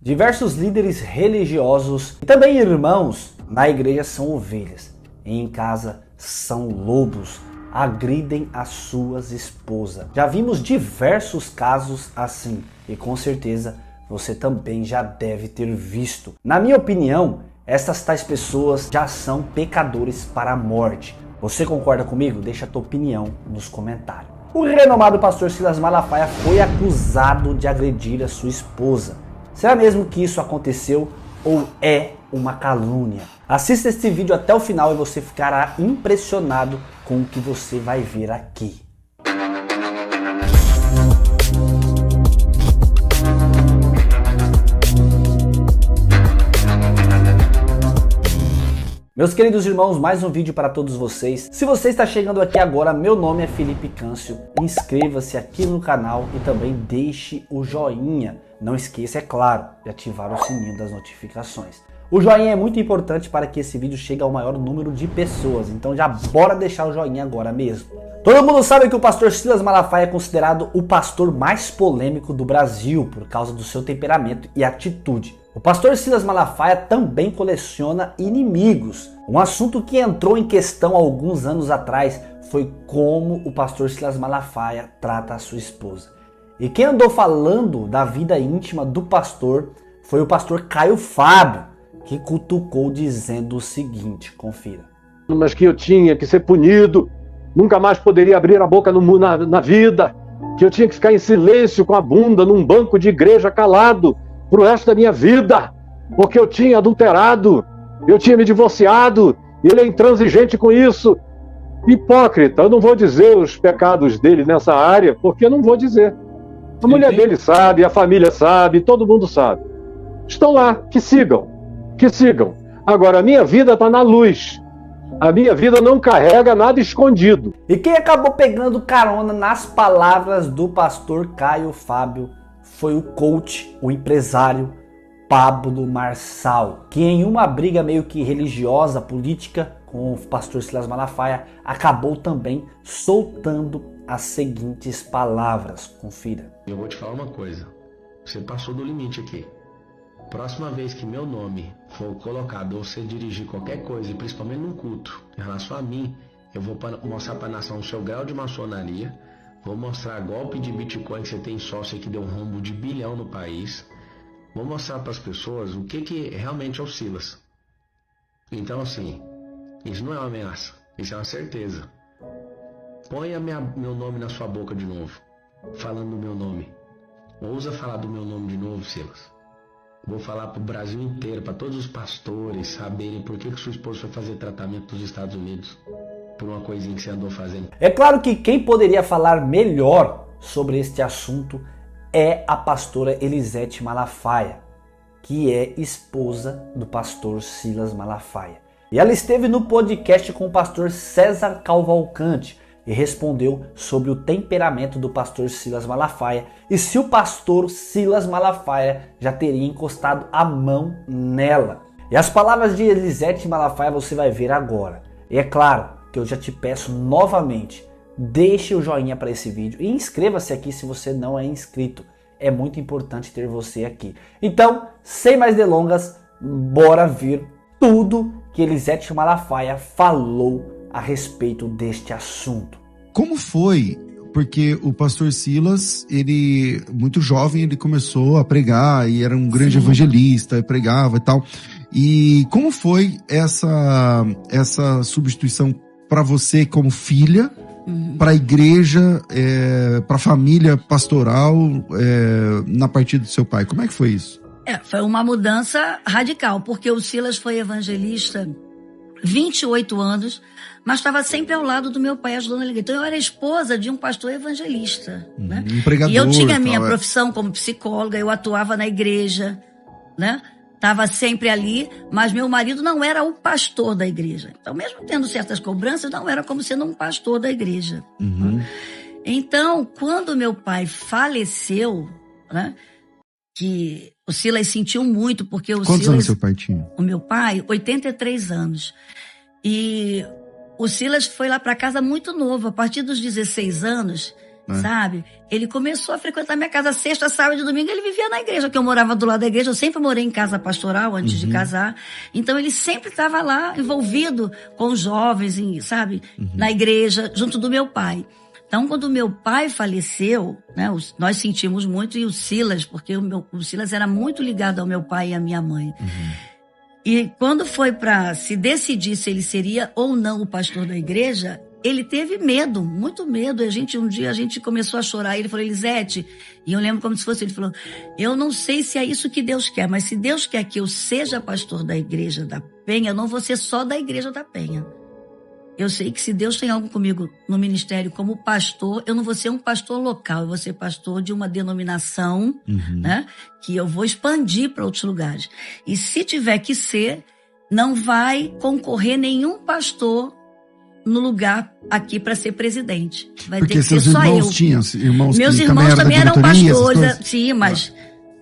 Diversos líderes religiosos e também irmãos na igreja são ovelhas e em casa são lobos, agridem as suas esposas. Já vimos diversos casos assim e com certeza você também já deve ter visto. Na minha opinião, essas tais pessoas já são pecadores para a morte. Você concorda comigo? Deixa a tua opinião nos comentários. O renomado pastor Silas Malafaia foi acusado de agredir a sua esposa. Será mesmo que isso aconteceu ou é uma calúnia? Assista este vídeo até o final e você ficará impressionado com o que você vai ver aqui. Meus queridos irmãos, mais um vídeo para todos vocês. Se você está chegando aqui agora, meu nome é Felipe Câncio. Inscreva-se aqui no canal e também deixe o joinha. Não esqueça, é claro, de ativar o sininho das notificações. O joinha é muito importante para que esse vídeo chegue ao maior número de pessoas. Então já bora deixar o joinha agora mesmo. Todo mundo sabe que o pastor Silas Malafaia é considerado o pastor mais polêmico do Brasil por causa do seu temperamento e atitude. O pastor Silas Malafaia também coleciona inimigos. Um assunto que entrou em questão há alguns anos atrás foi como o pastor Silas Malafaia trata a sua esposa. E quem andou falando da vida íntima do pastor foi o pastor Caio Fábio, que cutucou dizendo o seguinte, confira. Mas que eu tinha que ser punido, nunca mais poderia abrir a boca na vida, que eu tinha que ficar em silêncio com a bunda num banco de igreja calado pro resto da minha vida, porque eu tinha adulterado, eu tinha me divorciado, e ele é intransigente com isso. Hipócrita, eu não vou dizer os pecados dele nessa área, porque eu não vou dizer. A mulher dele sabe, a família sabe, todo mundo sabe. Estão lá, que sigam, que sigam. Agora, a minha vida está na luz. A minha vida não carrega nada escondido. E quem acabou pegando carona nas palavras do pastor Caio Fábio foi o coach, o empresário Pablo Marçal, que em uma briga meio que religiosa, política, com o pastor Silas Malafaia, acabou também soltando as seguintes palavras. Confira. Eu vou te falar uma coisa, você passou do limite aqui. Próxima vez que meu nome for colocado ou você dirigir qualquer coisa, e principalmente num culto, em relação a mim, eu vou mostrar para a nação o seu grau de maçonaria, vou mostrar golpe de Bitcoin que você tem sócio que deu um rombo de bilhão no país, vou mostrar para as pessoas o que realmente é o Silas. Então assim, isso não é uma ameaça, isso é uma certeza. Ponha meu nome na sua boca de novo, falando do meu nome. Ousa falar do meu nome de novo, Silas. Vou falar para o Brasil inteiro, para todos os pastores saberem por que sua esposa foi fazer tratamento nos Estados Unidos. Por uma coisinha que você andou fazendo. É claro que quem poderia falar melhor sobre este assunto é a pastora Elisete Malafaia, que é esposa do pastor Silas Malafaia. E ela esteve no podcast com o pastor César Cavalcante e respondeu sobre o temperamento do pastor Silas Malafaia e se o pastor Silas Malafaia já teria encostado a mão nela. E as palavras de Elisete Malafaia você vai ver agora. E é claro que eu já te peço novamente, deixe o joinha para esse vídeo e inscreva-se aqui se você não é inscrito. É muito importante ter você aqui. Então, sem mais delongas, bora ver tudo que Elisete Malafaia falou a respeito deste assunto. Como foi? Porque o pastor Silas, ele, muito jovem, ele começou a pregar e era um grande evangelista, pregava e tal. E como foi essa substituição para você como filha, para a igreja, para a família pastoral, na partida do seu pai? Como é que foi isso? Foi uma mudança radical, porque o Silas foi evangelista 28 anos, mas estava sempre ao lado do meu pai ajudando a igreja. Então eu era esposa de um pastor evangelista, né? Um pregador, e eu tinha a minha profissão como psicóloga, eu atuava na igreja, né? Estava sempre ali, mas meu marido não era o pastor da igreja. Então, mesmo tendo certas cobranças, não era como sendo um pastor da igreja. Então, quando meu pai faleceu, né, que o Silas sentiu muito, porque o Quantos Silas... anos seu pai tinha? O meu pai, 83 anos. E o Silas foi lá para casa muito novo. A partir dos 16 anos, sabe? Ele começou a frequentar minha casa sexta, sábado e domingo, ele vivia na igreja, porque eu morava do lado da igreja, eu sempre morei em casa pastoral antes de casar, então ele sempre estava lá, envolvido com os jovens, sabe? Na igreja, junto do meu pai. Então, quando meu pai faleceu, né, nós sentimos muito, e o Silas, porque o Silas era muito ligado ao meu pai e à minha mãe. E quando foi para se decidir se ele seria ou não o pastor da igreja, ele teve medo, muito medo. Um dia a gente começou a chorar. Ele falou, Elisete, e eu lembro como se fosse, ele falou, eu não sei se é isso que Deus quer, mas se Deus quer que eu seja pastor da igreja da Penha, eu não vou ser só da igreja da Penha. Eu sei que se Deus tem algo comigo no ministério como pastor, eu não vou ser um pastor local, eu vou ser pastor de uma denominação, né, que eu vou expandir para outros lugares. E se tiver que ser, não vai concorrer nenhum pastor no lugar aqui para ser presidente. Vai Porque ter que ser seus só irmãos eu. tinham irmãos Meus que irmãos também eram diretoria, pastores, sim, mas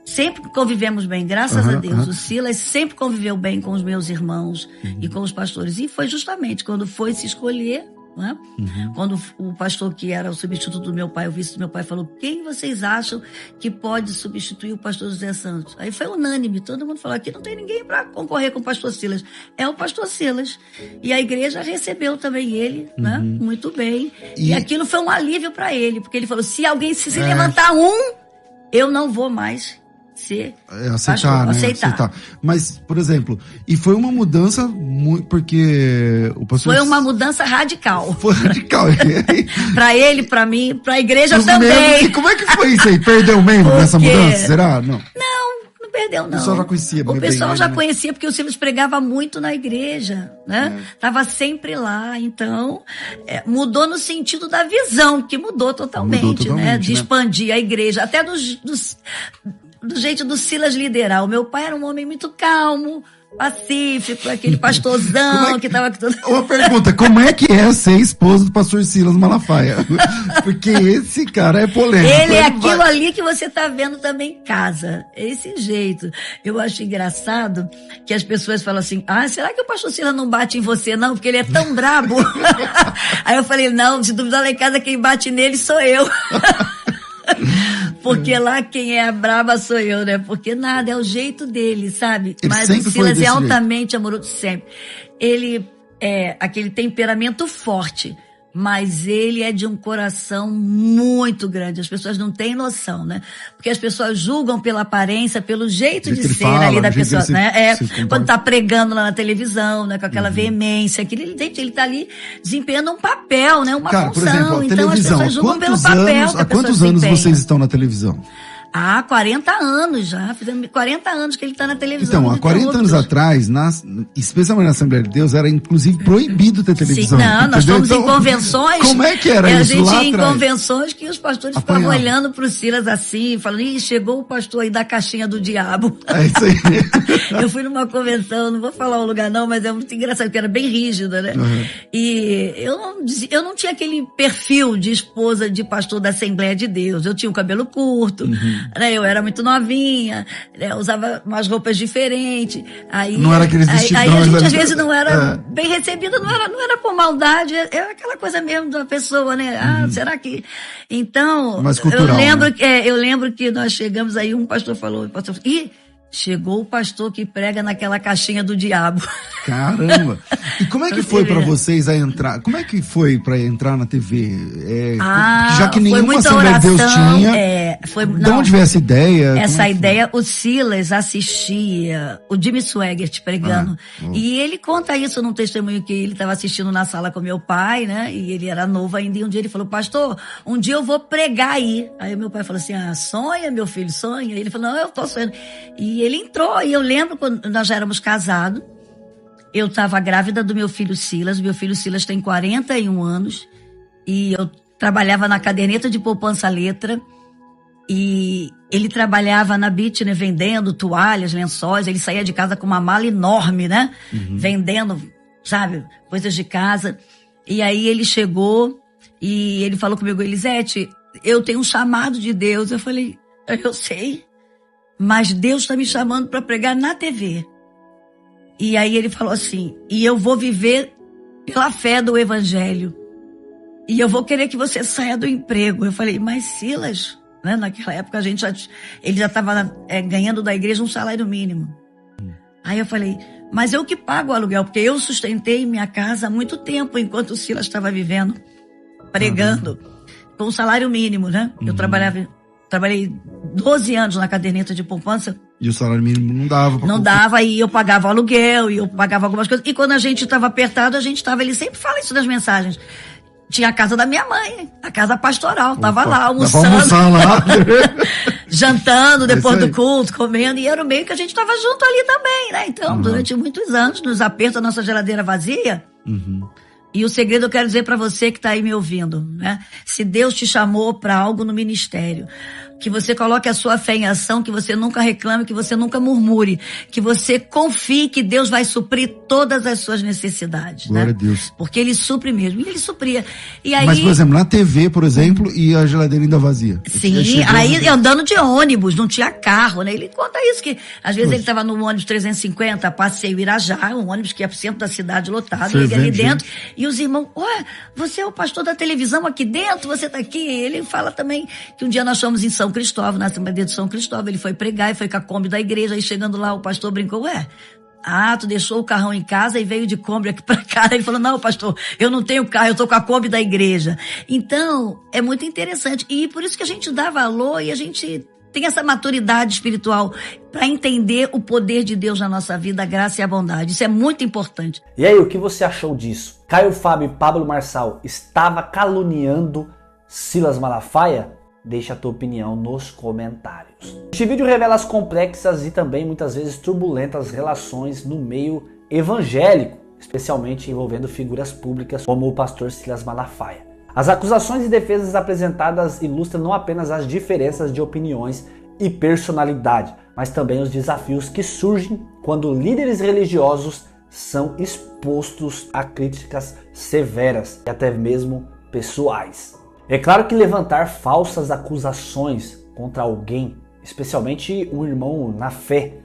sempre convivemos bem, graças a Deus. O Silas sempre conviveu bem com os meus irmãos e com os pastores. E foi justamente quando foi se escolher, né? Quando o pastor que era o substituto do meu pai, o vice do meu pai, falou, quem vocês acham que pode substituir o pastor José Santos? Aí foi unânime, todo mundo falou, aqui não tem ninguém para concorrer com o pastor Silas. É o pastor Silas. E a igreja recebeu também ele, né? Muito bem. E aquilo foi um alívio para ele, porque ele falou, se alguém se levantar eu não vou mais ser aceitar. Mas, por exemplo, e foi uma mudança muito, porque o pastor... Foi uma mudança radical. Foi radical. Pra ele, pra mim, pra igreja também. E como é que foi isso aí? Perdeu mesmo nessa mudança? Será? Não perdeu, não. O pessoal já conhecia. O pessoal já conhecia, porque o Silas pregava muito na igreja, né? Tava sempre lá, então mudou no sentido da visão, que mudou totalmente, né? De expandir a igreja, até do jeito do Silas liderar. O meu pai era um homem muito calmo, pacífico, aquele pastorzão que tava... Uma pergunta, como é que é ser esposa do pastor Silas Malafaia? Porque esse cara é polêmico. Ele é aquilo ali que você tá vendo também em casa. Esse jeito. Eu acho engraçado que as pessoas falam assim, será que o pastor Silas não bate em você não? Porque ele é tão brabo. Aí eu falei, não, se duvidar lá em casa quem bate nele sou eu. Porque lá quem é a braba sou eu, né? Porque nada, é o jeito dele, sabe? Mas o Silas é altamente amoroso, sempre. Ele é aquele temperamento forte, mas ele é de um coração muito grande. As pessoas não têm noção, né? Porque as pessoas julgam pela aparência, pelo jeito de ser ali da pessoa, né? Quando tá pregando lá na televisão, né? Com aquela veemência, ele tá ali desempenhando um papel, né? Uma função. Por exemplo, a então televisão, as pessoas julgam pelo papel. Há quantos anos vocês estão na televisão? 40 anos já. Fizemos 40 anos que ele está na televisão. Então, há 40 anos atrás, especialmente na Assembleia de Deus, era inclusive proibido ter televisão. Sim, não, nós fomos em convenções. Como é que era isso lá atrás? A gente ia em convenções que os pastores ficavam olhando pro Silas assim, falando, chegou o pastor aí da caixinha do diabo. É isso aí. Eu fui numa convenção, não vou falar o lugar não, mas é muito engraçado, porque era bem rígida, né? E eu não tinha aquele perfil de esposa de pastor da Assembleia de Deus. Eu tinha o cabelo curto, né? Eu era muito novinha, né? Usava umas roupas diferentes. Aí, não era aqueles vestidões. Aí a gente às vezes não era bem recebida, não era por maldade, era aquela coisa mesmo da pessoa, né? Será que... Então, mais cultural, eu lembro que nós chegamos aí, um pastor falou, chegou o pastor que prega naquela caixinha do diabo. Caramba! E como é que foi para vocês a entrar? Como é que foi para entrar na TV? Já que nenhuma Assembleia de Deus tinha. De onde veio essa ideia? Essa ideia, o Silas assistia o Jimmy Swaggart pregando. E ele conta isso num testemunho que ele estava assistindo na sala com meu pai, né? E ele era novo ainda. E um dia ele falou, pastor, um dia eu vou pregar aí. Aí meu pai falou assim, sonha, meu filho, sonha. E ele falou, não, eu tô sonhando. E ele entrou, e eu lembro quando nós já éramos casados, eu estava grávida do meu filho Silas tem 41 anos, e eu trabalhava na caderneta de poupança letra, e ele trabalhava na Bitne vendendo toalhas, lençóis, ele saía de casa com uma mala enorme, né? Vendendo, sabe, coisas de casa. E aí ele chegou, e ele falou comigo, Elisete, eu tenho um chamado de Deus. Eu falei, eu sei. Mas Deus está me chamando para pregar na TV. E aí ele falou assim, e eu vou viver pela fé do Evangelho. e eu vou querer que você saia do emprego. Eu falei, mas Silas, né, naquela época ele já estava ganhando da igreja um salário mínimo. Aí eu falei, mas eu que pago o aluguel, porque eu sustentei minha casa há muito tempo, enquanto o Silas estava vivendo, pregando, com um salário mínimo, né? Eu trabalhei 12 anos na caderneta de poupança. E o salário mínimo não dava. Não dava, e eu pagava o aluguel, e eu pagava algumas coisas. E quando a gente estava apertado, ele sempre fala isso nas mensagens. Tinha a casa da minha mãe, a casa pastoral, tava lá almoçando, lá. jantando depois do culto, comendo, e era o meio que a gente tava junto ali também, né? Então, durante muitos anos, nos apertos da nossa geladeira vazia. E o segredo eu quero dizer para você que tá aí me ouvindo, né? Se Deus te chamou para algo no ministério, que você coloque a sua fé em ação, que você nunca reclame, que você nunca murmure, que você confie que Deus vai suprir todas as suas necessidades, Glória né? a Deus. Porque Ele supre mesmo, e Ele supria. E aí, Mas, por exemplo, na TV, por exemplo, e a geladeira ainda vazia. sim, aí andando de ônibus, não tinha carro, né? Ele conta isso, que às vezes ele estava no ônibus 350, passeio Irajá, um ônibus que ia pro centro da cidade lotado, ele ali dentro, e os irmãos, ué, você é o pastor da televisão aqui dentro, você tá aqui? Ele fala também que um dia nós fomos em São Cristóvão, na Assembleia de São Cristóvão, ele foi pregar e foi com a Kombi da igreja, aí chegando lá o pastor brincou, tu deixou o carrão em casa e veio de Kombi aqui pra cá. Ele falou, não, pastor, eu não tenho carro, eu tô com a Kombi da igreja. Então, é muito interessante. E por isso que a gente dá valor e a gente tem essa maturidade espiritual para entender o poder de Deus na nossa vida, a graça e a bondade. Isso é muito importante. E aí, o que você achou disso? Caio Fábio e Pablo Marçal estava caluniando Silas Malafaia? Deixa a tua opinião nos comentários. Este vídeo revela as complexas e também muitas vezes turbulentas relações no meio evangélico, especialmente envolvendo figuras públicas como o pastor Silas Malafaia. As acusações e defesas apresentadas ilustram não apenas as diferenças de opiniões e personalidade, mas também os desafios que surgem quando líderes religiosos são expostos a críticas severas e até mesmo pessoais. É claro que levantar falsas acusações contra alguém, especialmente um irmão na fé,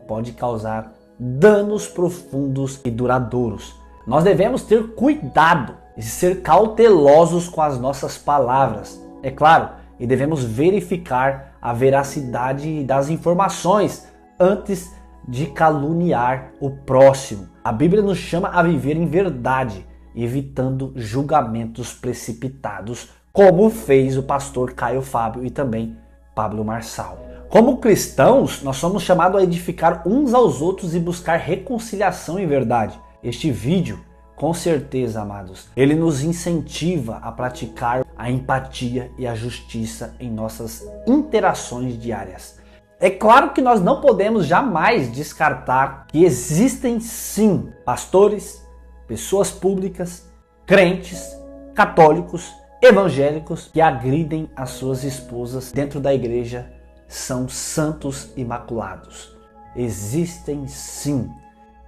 pode causar danos profundos e duradouros. Nós devemos ter cuidado e ser cautelosos com as nossas palavras, é claro, e devemos verificar a veracidade das informações antes de caluniar o próximo. A Bíblia nos chama a viver em verdade, evitando julgamentos precipitados, como fez o pastor Caio Fábio e também Pablo Marçal. Como cristãos, nós somos chamados a edificar uns aos outros e buscar reconciliação em verdade. Este vídeo, com certeza, amados, ele nos incentiva a praticar a empatia e a justiça em nossas interações diárias. É claro que nós não podemos jamais descartar que existem sim pastores, pessoas públicas, crentes, católicos, evangélicos que agridem as suas esposas dentro da igreja são santos imaculados. Existem sim.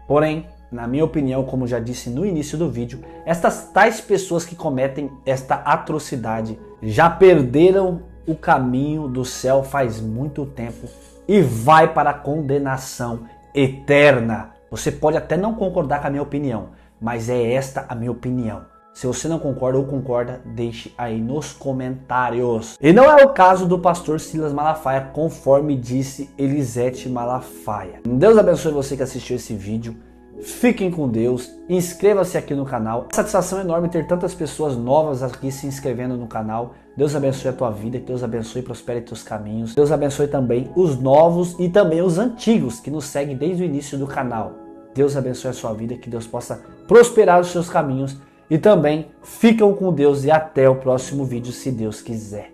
Porém, na minha opinião, como já disse no início do vídeo, estas tais pessoas que cometem esta atrocidade já perderam o caminho do céu faz muito tempo e vai para a condenação eterna. Você pode até não concordar com a minha opinião, mas é esta a minha opinião. Se você não concorda ou concorda, deixe aí nos comentários. E não é o caso do pastor Silas Malafaia, conforme disse Elisete Malafaia. Deus abençoe você que assistiu esse vídeo. Fiquem com Deus. Inscreva-se aqui no canal. É satisfação enorme ter tantas pessoas novas aqui se inscrevendo no canal. Deus abençoe a tua vida, que Deus abençoe e prospere teus caminhos. Deus abençoe também os novos e também os antigos que nos seguem desde o início do canal. Deus abençoe a sua vida, que Deus possa prosperar os seus caminhos. E também ficam com Deus e até o próximo vídeo, se Deus quiser.